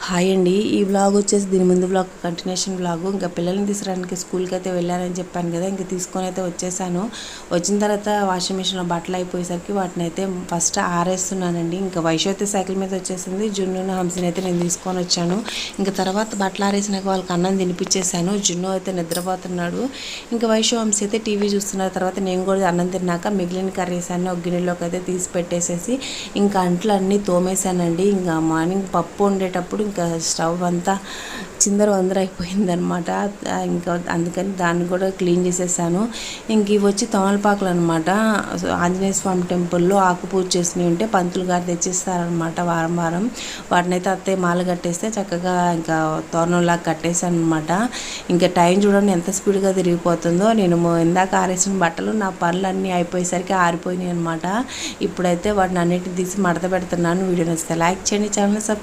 Hi అండి. ఈ vlog వచ్చేసి దీని ముందు వ్లాగ్ కంటిన్యూషన్ వ్లాగ్. ఇంకా పిల్లల్ని తీసుకురావడానికి స్కూల్కి అయితే వెళ్ళానని చెప్పాను కదా, ఇంకా తీసుకొని అయితే వచ్చేసాను. వచ్చిన తర్వాత వాషింగ్ మిషన్లో బట్టలు అయిపోయేసరికి వాటిని అయితే ఫస్ట్ ఆరేస్తున్నానండి. ఇంకా వైషు అయితే సైకిల్ మీద వచ్చేసింది, జున్ను హంసిని అయితే నేను తీసుకొని వచ్చాను. ఇంకా తర్వాత బట్టలు ఆరేసినాక వాళ్ళకి అన్నం తినిపించేసాను. జున్ను అయితే నిద్రపోతున్నాడు, ఇంకా వైషు హంసి అయితే టీవీ చూస్తున్నారు. తర్వాత నేను కూడా అన్నం తిన్నాక మిగిలిన కర్రీస్ అన్నీ ఒక గిన్నెలోకి అయితే తీసి పెట్టేసేసి ఇంకా అంట్లు అన్నీ తోమేశానండి. ఇంకా మార్నింగ్ పప్పు వండేటప్పుడు ఇంకా స్టవ్ అంతా చిందర అయిపోయిందనమాట. ఇంకా అందుకని దాన్ని కూడా క్లీన్ చేసేసాను. ఇంక ఇవి వచ్చి తమలపాకులు అనమాట. ఆంజనేయ స్వామి టెంపుల్లో ఆకు పూజ చేసినవి ఉంటే పంతులు గారు తెచ్చిస్తారనమాట వారం వారం. వాటినైతే అత్తయ్య మాల కట్టేస్తే చక్కగా ఇంకా తోరణంలాగా కట్టేశాను అనమాట. ఇంకా టైం చూడండి ఎంత స్పీడ్గా తిరిగిపోతుందో. నేను ఇందాక ఆరేసిన బట్టలు నా పనులు అన్నీ అయిపోయేసరికి ఆరిపోయినాయి అనమాట. ఇప్పుడైతే వాటిని అన్నిటిని తీసి మడత పెడుతున్నాను. వీడియో నచ్చితే లైక్ చేయండి, ఛానల్ సబ్స్క్రైబ్